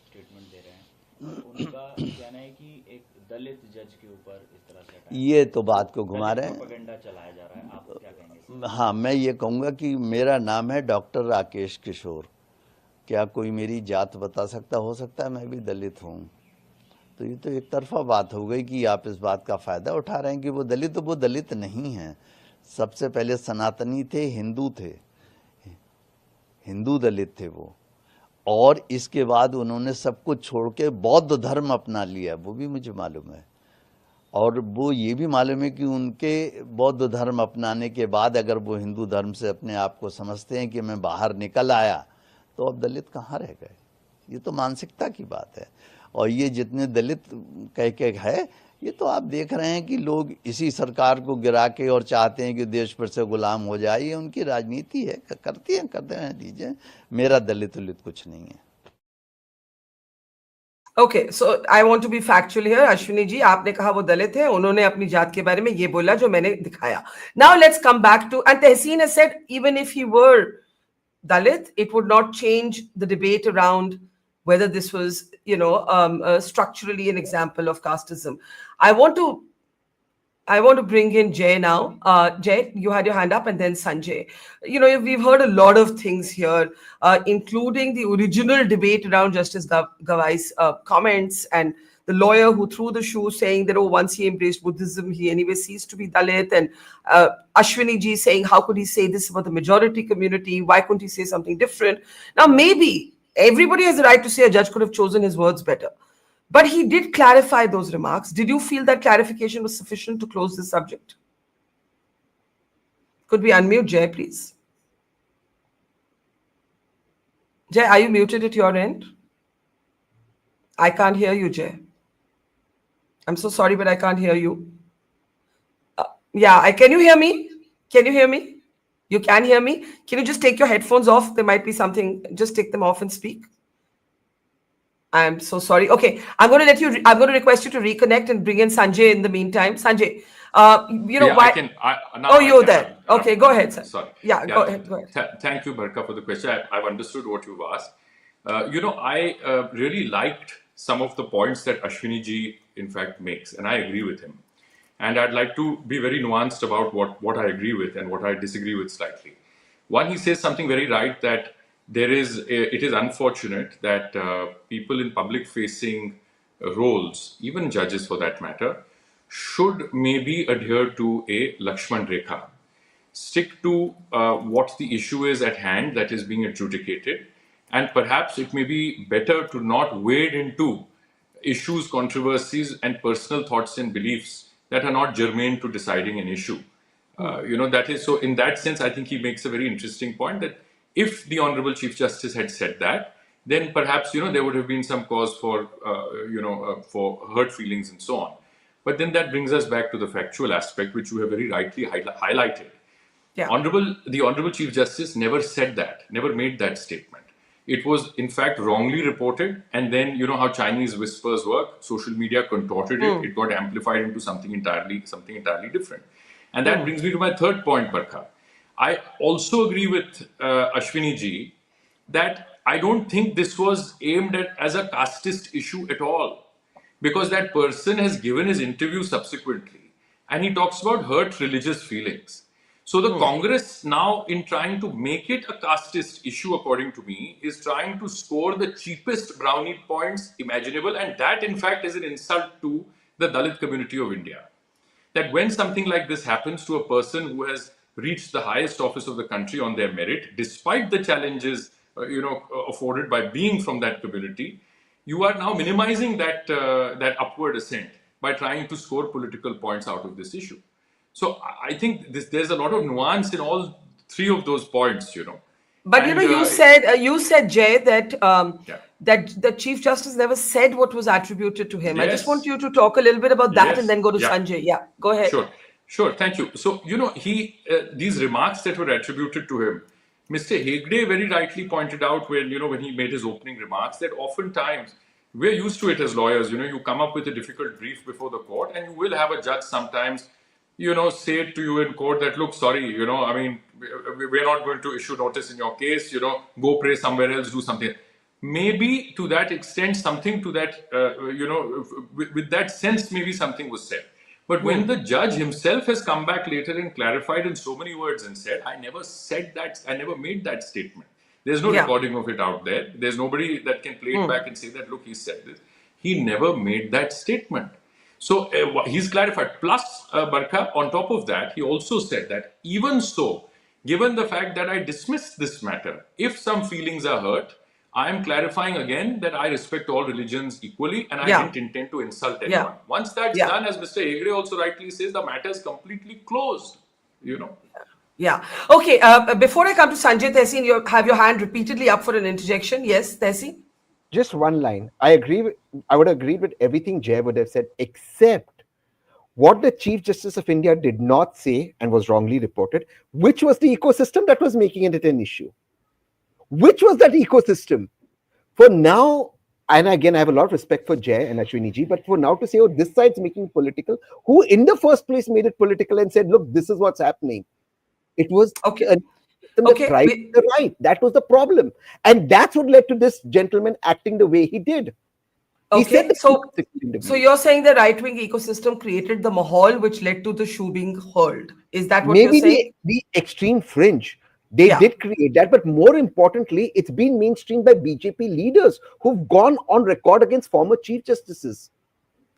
Statement दे रहे हैं, उनका कहना है कि एक दलित जज के ऊपर इस तरह से ये तो बात को घुमा रहे हैं, प्रोपेगेंडा चलाया जा रहा है, आप क्या कहेंगे? हाँ, मैं ये कहूँगा कि मेरा नाम है डॉक्टर राकेश किशोर. क्या कोई मेरी जात बता सकता? हो सकता है मैं भी दलित हूँ. तो ये तो एक तरफा बात हो गई कि आप इस बात का फ़ायदा उठा रहे हैं कि वो दलित, तो वो दलित नहीं हैं. सबसे पहले सनातनी थे, हिंदू थे, हिंदू दलित थे वो. और इसके बाद उन्होंने सब कुछ छोड़ के बौद्ध धर्म अपना लिया, वो भी मुझे मालूम है. और वो ये भी मालूम है कि उनके बौद्ध धर्म अपनाने के बाद अगर वो हिंदू धर्म से अपने आप को समझते हैं कि मैं बाहर निकल आया, तो अब दलित कहाँ रह गए? ये तो मानसिकता की बात है. और ये जितने दलित कह के है, ये तो आप देख रहे हैं कि लोग इसी सरकार को गिरा के और चाहते हैं कि देश पर से गुलाम हो जाए. ये उनकी राजनीति है, करते हैं दीजिए. मेरा दलित कुछ नहीं है. Okay, so I want to be factual here. Ashwini ji, आपने कहा वो दलित है, उन्होंने अपनी जात के बारे में ये बोला जो मैंने दिखाया. Now let's come back to, and Tehseen has said even if he were Dalit, it would not change the debate around whether this was, structurally an example of casteism. I want to bring in Jay now. Jay, you had your hand up, and then Sanjay. We've heard a lot of things here, including the original debate around Justice Gavai's comments, and the lawyer who threw the shoe saying that, once he embraced Buddhism, he anyway ceased to be Dalit, and Ashwini ji saying, how could he say this about the majority community? Why couldn't he say something different? Now, maybe everybody has the right to say a judge could have chosen his words better. But he did clarify those remarks. Did you feel that clarification was sufficient to close this subject? Could we unmute Jay, please? Jay, are you muted at your end? I can't hear you, Jay. I'm so sorry, but I can't hear you. Can you hear me? Can you hear me? You can hear me? Can you just take your headphones off? There might be something. Just take them off and speak. I'm so sorry. Okay, I'm going to request you to reconnect and bring in Sanjay in the meantime. Sanjay, why? You're there. Okay, go ahead, sir. Sorry. Go ahead. Thank you, Barka, for the question. I've understood what you've asked. I really liked some of the points that Ashwini ji, in fact, makes, and I agree with him. And I'd like to be very nuanced about what I agree with and what I disagree with slightly. One, he says something very right, that it is unfortunate that people in public-facing roles, even judges for that matter, should maybe adhere to a Lakshman Rekha. Stick to what the issue is at hand that is being adjudicated, and perhaps it may be better to not wade into issues, controversies, and personal thoughts and beliefs that are not germane to deciding an issue. That is so. In that sense, I think he makes a very interesting point that if the Honorable Chief Justice had said that, then perhaps there would have been some cause for hurt feelings and so on. But then that brings us back to the factual aspect, which you have very rightly highlighted. Yeah. The Honorable Chief Justice never said that, never made that statement. It was in fact wrongly reported, and then how Chinese whispers work. Social media contorted it. It got amplified into something entirely different. And that brings me to my third point, Barkha. I also agree with Ashwini ji that I don't think this was aimed at as a casteist issue at all, because that person has given his interview subsequently, and he talks about hurt religious feelings. So the Congress now, in trying to make it a casteist issue, according to me, is trying to score the cheapest brownie points imaginable, and that in fact is an insult to the Dalit community of India. That when something like this happens to a person who has reached the highest office of the country on their merit, despite the challenges afforded by being from that community, you are now minimizing that upward ascent by trying to score political points out of this issue. So I think there's a lot of nuance in all three of those points, you know. But And, you said Jay that yeah. that the Chief Justice never said what was attributed to him. I just Yes. want you to talk a little bit about that Yes. and then go to Yeah. Sanjay. Yeah, go ahead. Sure. Thank you. So, you know, these remarks that were attributed to him, Mr. Hegde very rightly pointed out when he made his opening remarks that oftentimes we're used to it as lawyers. You know, you come up with a difficult brief before the court, and you will have a judge sometimes, say it to you in court that, look, sorry, I mean, we're not going to issue notice in your case, go pray somewhere else, do something. Maybe to that extent, something to that, with that sense, maybe something was said. But when the judge himself has come back later and clarified in so many words and said, I never said that, I never made that statement. There's no recording of it out there. There's nobody that can play it back and say that, look, he said this. He never made that statement. So he's clarified. Plus, Barkha, on top of that, he also said that even so, given the fact that I dismissed this matter, if some feelings are hurt, I am clarifying again that I respect all religions equally and I didn't intend to insult anyone. Once that's done, as Mr. Hegde also rightly says, the matter is completely closed, Yeah. Okay. Before I come to Sanjay, Tehseen, you have your hand repeatedly up for an interjection. Yes, Tehseen? Just one line. I would agree with everything Jay would have said, except what the Chief Justice of India did not say and was wrongly reported, which was the ecosystem that was making it an issue. Which was that ecosystem? For now, and again, I have a lot of respect for Jay and Ashwini ji, but for now to say, oh, this side's making political, who in the first place made it political and said, look, this is what's happening. It was the right. That was the problem. And that's what led to this gentleman acting the way he did. Okay, so you're saying the right-wing ecosystem created the mahal which led to the shoe being hurled. Is that what you're saying? Maybe the extreme fringe. They did create that, but more importantly, it's been mainstreamed by BJP leaders who've gone on record against former Chief Justices.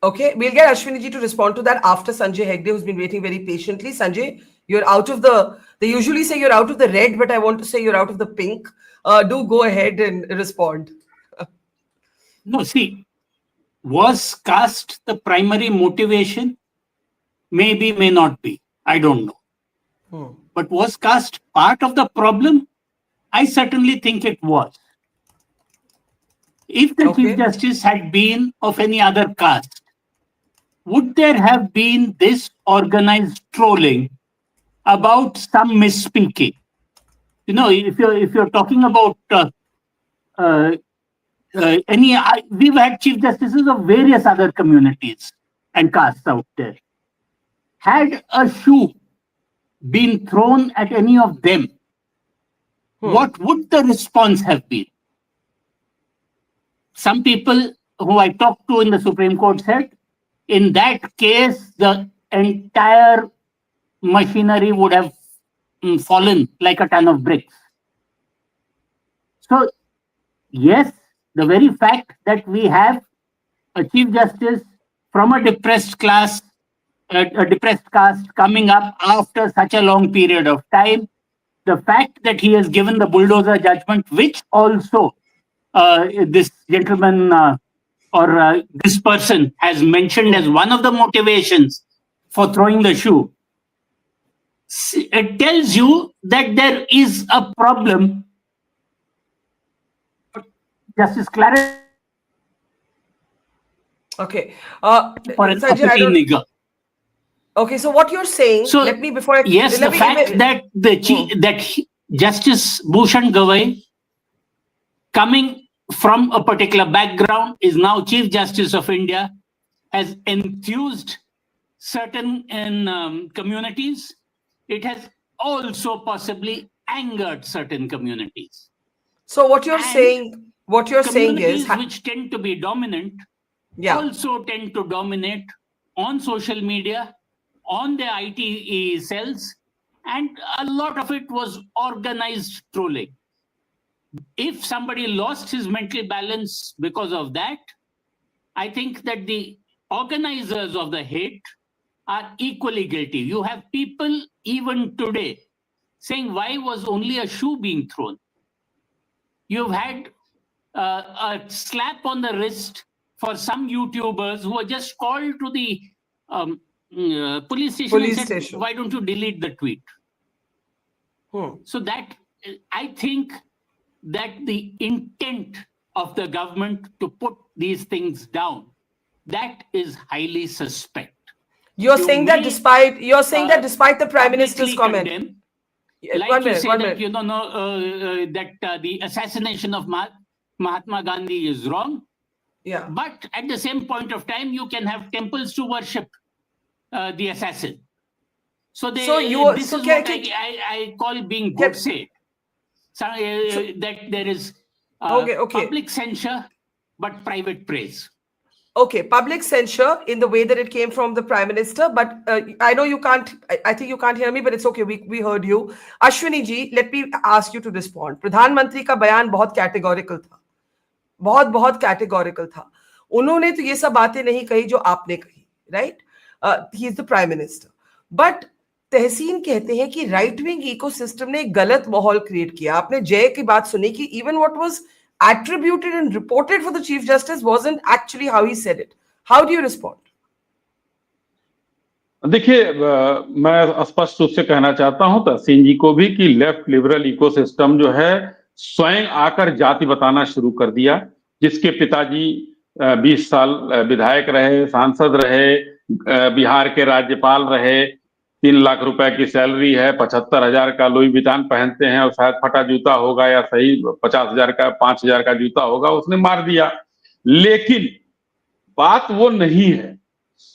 Okay, we'll get Ashwini ji to respond to that after Sanjay Hegde, who's been waiting very patiently. Sanjay, you're out of they usually say you're out of the red, but I want to say you're out of the pink. Do go ahead and respond. No, see, was caste the primary motivation? Maybe, may not be. I don't know. But was caste part of the problem? I certainly think it was. If the Chief Justice had been of any other caste, would there have been this organized trolling about some misspeaking? If you're talking about we've had Chief Justices of various other communities and castes out there. Had a shoe been thrown at any of them, what would the response have been? Some people who I talked to in the Supreme Court said, in that case, the entire machinery would have fallen like a ton of bricks. So, yes, the very fact that we have a Chief Justice from a depressed class, a depressed caste coming up after such a long period of time, the fact that he has given the bulldozer judgment, which also this gentleman or this person has mentioned as one of the motivations for throwing the shoe, it tells you that there is a problem. Justice Clarence. Okay. For an uppity nigger. Okay, so what you're saying, so, let me, before I... Yes, the fact that Justice Bhushan Gavai, coming from a particular background, is now Chief Justice of India, has enthused certain communities. It has also possibly angered certain communities. So what you're saying is... which tend to be dominant also tend to dominate on social media, on the IT cells, and a lot of it was organized trolling. If somebody lost his mental balance because of that, I think that the organizers of the hate are equally guilty. You have people even today saying, why was only a shoe being thrown? You've had a slap on the wrist for some YouTubers who were just called to the police station and said, why don't you delete the tweet? So that, I think that the intent of the government to put these things down, that is highly suspect. You're saying that despite the Prime Minister's comment. Condemn, Yeah, like you say that, you know, that the assassination of Mahatma Gandhi is wrong. Yeah. But at the same point of time, you can have temples to worship the assassin. So this is what I call being godsaid. So, that there is public censure, but private praise. Okay, public censure in the way that it came from the Prime Minister, but I know you can't, I think you can't hear me, but it's okay, we heard you. Ashwini ji, let me ask you to respond. प्रधानमंत्री का बयान बहुत categorical था, बहुत categorical था. उन्होंने तो ये सब बातें नहीं कही जो आपने कही, right? He is the Prime Minister. But तहसीन कहते हैं कि राइट विंग इकोसिस्टम ने एक गलत माहौल क्रिएट किया. आपने जय की बात सुनी कि even what was attributed and reported for the Chief Justice wasn't actually how he said it. How do you respond? देखिए, मैं स्पष्ट रूप से कहना चाहता हूं तहसीन जी को भी कि लेफ्ट लिबरल इकोसिस्टम जो है स्वयं आकर जाति बताना शुरू कर दिया. जिसके पिताजी 20 साल विधायक रहे, सांसद रहे, बिहार के राज्यपाल रहे, 3 लाख रुपए की सैलरी है, 75,000 का लुई विटान पहनते हैं और शायद फटा जूता होगा या सही 50,000 का 5,000 का जूता होगा, उसने मार दिया. लेकिन बात वो नहीं है.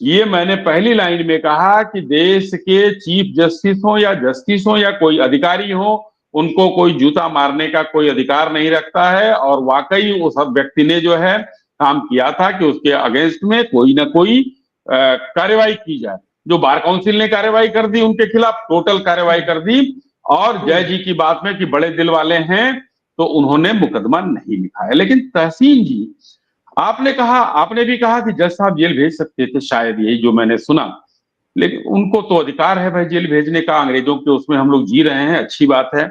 ये मैंने पहली लाइन में कहा कि देश के चीफ जस्टिस हो या जस्टिस हो या कोई अधिकारी हो, उनको कोई जूता मारने का कोई अधिकार नहीं रखता है. और वाकई उस व्यक्ति ने जो है काम किया था कि उसके अगेंस्ट में कोई ना कोई कार्रवाई की जाए. जो बार काउंसिल ने कार्रवाई कर दी उनके खिलाफ, टोटल कार्रवाई कर दी. और जय जी की बात में कि बड़े दिल वाले हैं तो उन्होंने मुकदमा नहीं लिखा है. लेकिन तहसीन जी, आपने भी कहा कि जज साहब जेल भेज सकते थे, शायद यही जो मैंने सुना. लेकिन उनको तो अधिकार है भाई जेल भेजने का. अंग्रेजों के उसमें हम लोग जी रहे हैं, अच्छी बात है.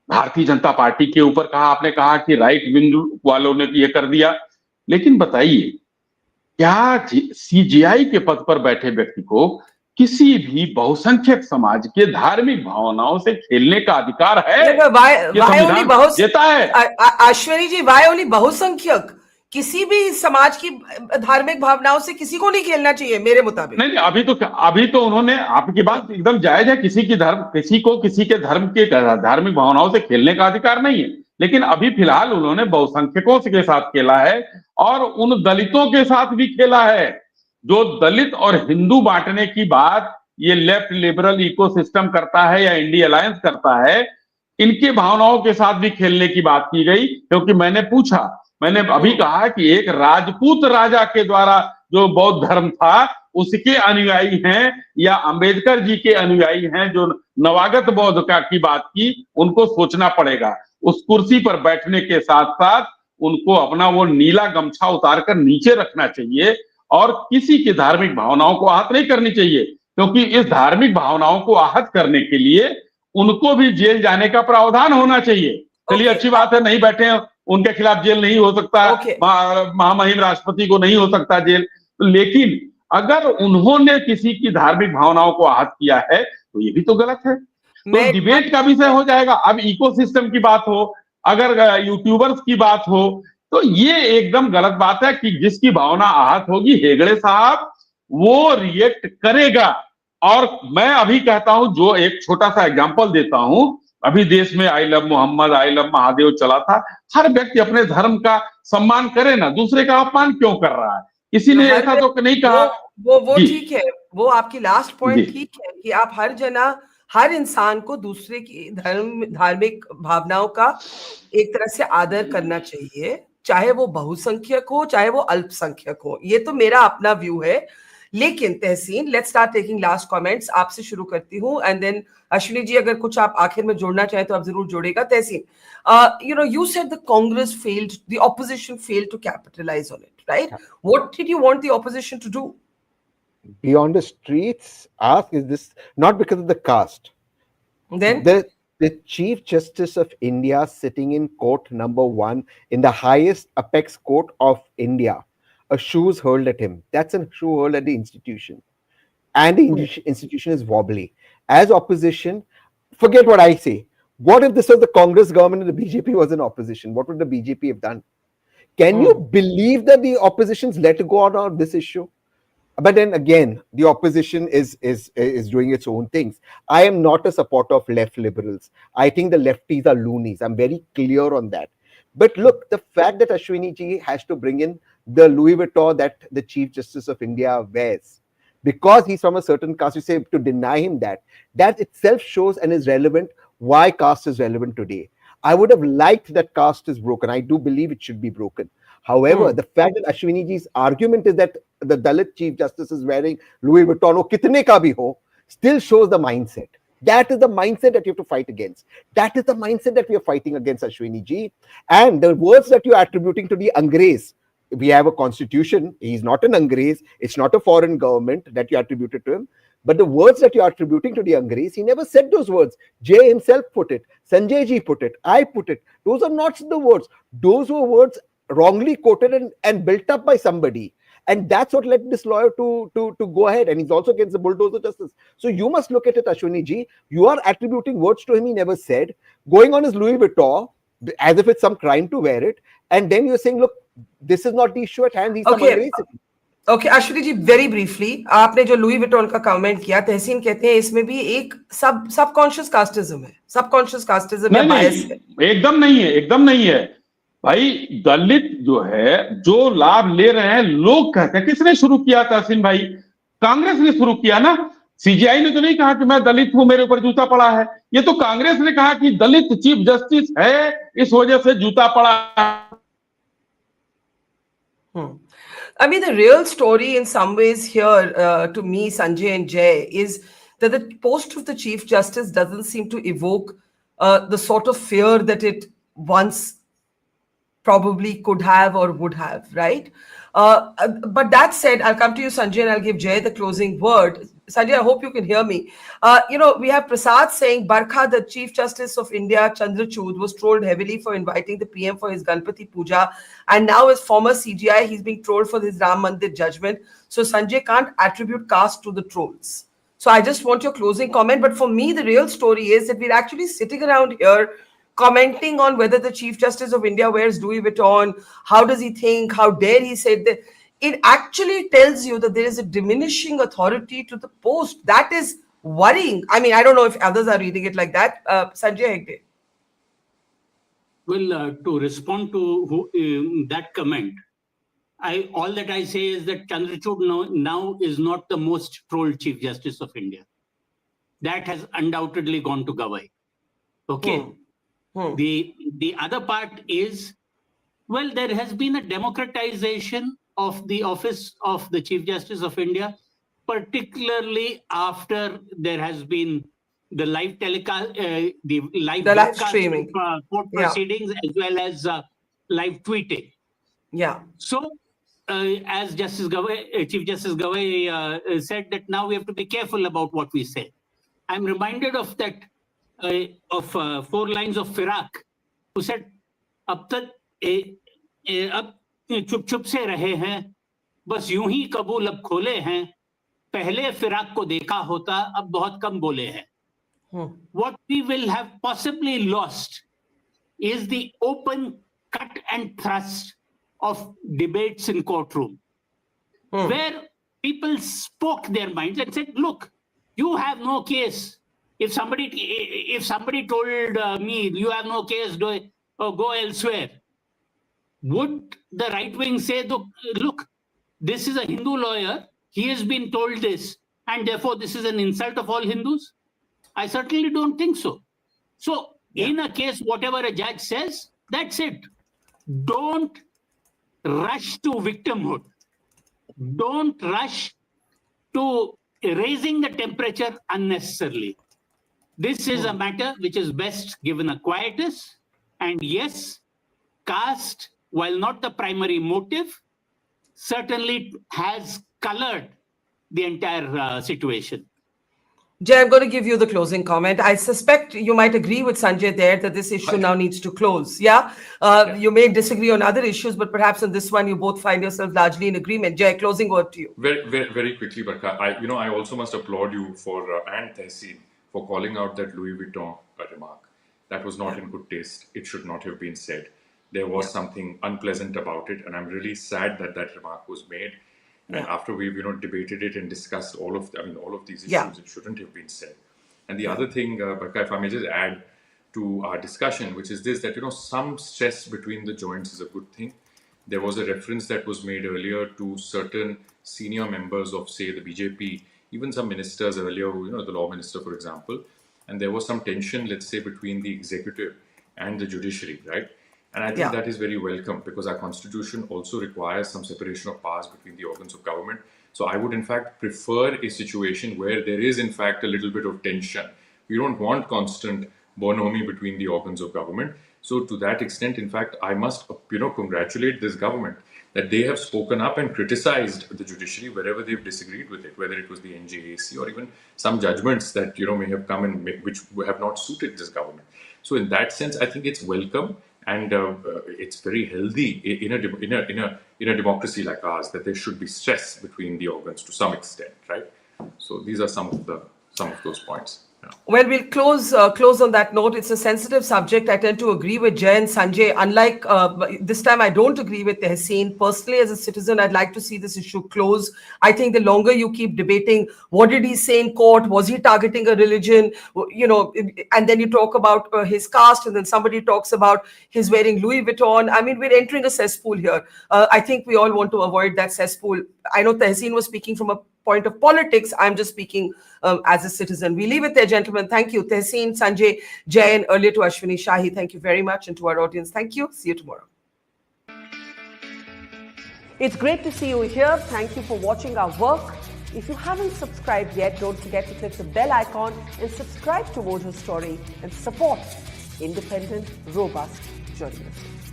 भारतीय जनता पार्टी के ऊपर आपने कहा कि राइट विंग वालों ने ये कर दिया. लेकिन बताइए, क्या सीजेआई के पद पर बैठे व्यक्ति को किसी भी बहुसंख्यक समाज के धार्मिक भावनाओं से खेलने का अधिकार है? देता है. अश्विनी जी, वाई ओनली बहुसंख्यक? किसी भी समाज की धार्मिक भावनाओं से किसी को नहीं खेलना चाहिए मेरे मुताबिक. नहीं, अभी तो उन्होंने, आपकी बात एकदम जायज है, किसी के धर्म के धार्मिक भावनाओं से खेलने का अधिकार नहीं है. लेकिन अभी फिलहाल उन्होंने बहुसंख्यकों के साथ खेला है और उन दलितों के साथ भी खेला है. जो दलित और हिंदू बांटने की बात ये लेफ्ट लिबरल इकोसिस्टम करता है या इंडिया अलायंस करता है, इनके भावनाओं के साथ भी खेलने की बात की गई. क्योंकि मैंने अभी कहा कि एक राजपूत राजा के द्वारा जो बौद्ध धर्म था उसके अनुयायी हैं या अंबेडकर जी के अनुयायी हैं जो नवागत बौद्ध की बात की, उनको सोचना पड़ेगा. उस कुर्सी पर बैठने के साथ साथ उनको अपना वो नीला गमछा उतारकर नीचे रखना चाहिए और किसी की धार्मिक भावनाओं को आहत नहीं करनी चाहिए. क्योंकि इस धार्मिक भावनाओं को आहत करने के लिए उनको भी जेल जाने का प्रावधान होना चाहिए. चलिए, अच्छी बात है, नहीं बैठे हैं, उनके खिलाफ जेल नहीं हो सकता. महामहिम राष्ट्रपति को नहीं हो सकता जेल. लेकिन अगर उन्होंने किसी की धार्मिक भावनाओं को आहत किया है तो ये भी तो गलत है. तो डिबेट का विषय हो जाएगा. अब इकोसिस्टम की बात हो, अगर यूट्यूबर्स की बात हो, तो ये एकदम गलत बात है कि जिसकी भावना आहत होगी, हेगड़े साहब, वो रिएक्ट करेगा. और मैं अभी कहता हूं, जो एक छोटा सा एग्जांपल देता हूं, अभी देश में I love Mohammad, I love Mahadev चला था. हर व्यक्ति अपने धर्म का सम्मान करे ना, दूसरे का अपमान क्यों कर रहा है? किसी ने ऐसा तो नहीं कहा. वो ठीक है, वो आपकी लास्ट पॉइंट ठीक है कि आप हर इंसान को दूसरे की धार्मिक भावनाओं का एक तरह से आदर करना चाहिए, चाहे वो बहुसंख्यक हो चाहे वो अल्पसंख्यक हो. ये तो मेरा अपना व्यू है. लेकिन Tehseen, let's start taking last comments. आपसे शुरू करती हूं एंड देन अश्विनी जी अगर कुछ आप आखिर में जोड़ना चाहें तो आप जरूर जोड़ेगा. तहसीन, you said the Congress failed, the opposition failed to capitalize on it, right? What did you want the opposition to do? Be on the streets, ask, is this not because of the caste? Then there the Chief Justice of India sitting in court number 1 in the highest apex court of India, a shoe is hurled at him. That's a shoe hurled at the institution. And the institution is wobbly. As opposition, forget what I say. What if this was the Congress government and the BJP was in opposition? What would the BJP have done? Can you believe that the opposition's let go on this issue? But then again, the opposition is doing its own things. I am not a supporter of left liberals. I think the lefties are loonies. I'm very clear on that. But look, the fact that Ashwini ji has to bring in the Louis Vuitton that the Chief Justice of India wears, because he's from a certain caste, you say to deny him that itself shows and is relevant why caste is relevant today. I would have liked that caste is broken. I do believe it should be broken. However, the fact that Ashwini ji's argument is that the Dalit Chief Justice is wearing Louis Vuitton, or kitne ka bhi ho, still shows the mindset. That is the mindset that you have to fight against. That is the mindset that we are fighting against, Ashwini ji. And the words that you are attributing to the Angrez, we have a constitution. He's not an Angrez. It's not a foreign government that you attributed to him. But the words that you're attributing to the Angrez, he never said those words. Jay himself put it. Sanjay ji put it. I put it. Those are not the words. Those were words wrongly quoted and built up by somebody. And that's what led this lawyer to go ahead. And he's also against the bulldozer justice. So you must look at it, Ashwini ji. You are attributing words to him he never said, going on his Louis Vuitton as if it's some crime to wear it. And then you're saying, look, this is not the issue at hand. He's okay. Okay, Ashwini ji, very briefly, आपने जो Louis Vuitton का comment किया, तहसीन कहते हैं इसमें भी एक subconscious casteism है, सबकॉन्शियस कास्टिज्म या बायस है। एकदम नहीं है भाई। दलित जो है, जो लाभ ले रहे हैं, लोग कहते हैं। किसने शुरू किया तहसीन भाई? कांग्रेस ने शुरू किया ना। सीजीआई ने तो नहीं कहा कि मैं दलित हूं, मेरे ऊपर जूता पड़ा है। ये तो कांग्रेस ने कहा कि दलित चीफ जस्टिस है, इस वजह से जूता पड़ा है। I mean, the real story in some ways here, to me, Sanjay and Jay, is that the post of the Chief Justice doesn't seem to evoke the sort of fear that it once probably could have or would have, right? But that said, I'll come to you, Sanjay, and I'll give Jay the closing word. Sanjay, I hope you can hear me. We have Prasad saying, Barkha, the Chief Justice of India, Chandrachud, was trolled heavily for inviting the PM for his Ganpati Puja. And now as former CJI, he's being trolled for his Ram Mandir judgment. So Sanjay can't attribute caste to the trolls. So I just want your closing comment. But for me, the real story is that we're actually sitting around here commenting on whether the Chief Justice of India wears Louis Vuitton, how does he think, how dare he say that. It actually tells you that there is a diminishing authority to the post. That is worrying. I mean, I don't know if others are reading it like that. Sanjay Hegde. Well, to respond to that comment, all that I say is that Chandrachud now is not the most trolled Chief Justice of India. That has undoubtedly gone to Gavai. Okay. The other part is, well, there has been a democratization of the office of the Chief Justice of India, particularly after there has been the live telecast, the live streaming court proceedings, as well as live tweeting. Yeah. So, as Justice Gavai, Chief Justice Gavai said that now we have to be careful about what we say. I'm reminded of that of 4 lines of Firak, who said, "Ab tak ab चुप चुप से रहे हैं, बस यूं ही कबूल अब खोले हैं, पहले फिराक को देखा होता, अब बहुत कम बोले हैं." What we will have possibly lost is the open cut and thrust of debates in courtroom, where people spoke their minds and said, look, you have no case. If somebody told me you have no case, go elsewhere. Would the right wing say, look, this is a Hindu lawyer, he has been told this, and therefore this is an insult of all Hindus? I certainly don't think so. So in a case, whatever a judge says, that's it. Don't rush to victimhood. Don't rush to raising the temperature unnecessarily. This is a matter which is best given a quietus. And yes, caste, while not the primary motive, certainly has colored the entire situation. Jay, I'm going to give you the closing comment. I suspect you might agree with Sanjay there that this issue now needs to close. Yeah? You may disagree on other issues, but perhaps on this one, you both find yourself largely in agreement. Jay, closing word to you. Very quickly, Barka. I also must applaud you for and Tehseen for calling out that Louis Vuitton remark. That was not in good taste. It should not have been said. There was something unpleasant about it, and I'm really sad that that remark was made. And after we've debated it and discussed all of these issues, it shouldn't have been said. And the other thing, Barka, if I may just add to our discussion, which is this, that some stress between the joints is a good thing. There was a reference that was made earlier to certain senior members of, say, the BJP, even some ministers earlier, the law minister, for example, and there was some tension, let's say, between the executive and the judiciary, right? And I think that is very welcome, because our constitution also requires some separation of powers between the organs of government. So I would in fact prefer a situation where there is in fact a little bit of tension. We don't want constant bonhomie between the organs of government. So to that extent, in fact, I must congratulate this government that they have spoken up and criticized the judiciary wherever they've disagreed with it, whether it was the NJAC or even some judgments that may have come in which have not suited this government. So in that sense, I think it's welcome. And it's very healthy in a democracy like ours that there should be stress between the organs to some extent, right? So these are some of those points. Well, we'll close on that note. It's a sensitive subject. I tend to agree with Jay and Sanjay. Unlike this time, I don't agree with Tehseen. Personally, as a citizen, I'd like to see this issue close. I think the longer you keep debating, what did he say in court? Was he targeting a religion? And then you talk about his caste, and then somebody talks about his wearing Louis Vuitton. I mean, we're entering a cesspool here. I think we all want to avoid that cesspool. I know Tehseen was speaking from a point of politics. I'm just speaking as a citizen. We leave it there, gentlemen. Thank you. Tehseen, Sanjay, Jay, and earlier to Ashwini Shahi. Thank you very much. And to our audience, thank you. See you tomorrow. It's great to see you here. Thank you for watching our work. If you haven't subscribed yet, don't forget to click the bell icon and subscribe to Mojo Story and support independent, robust journalism.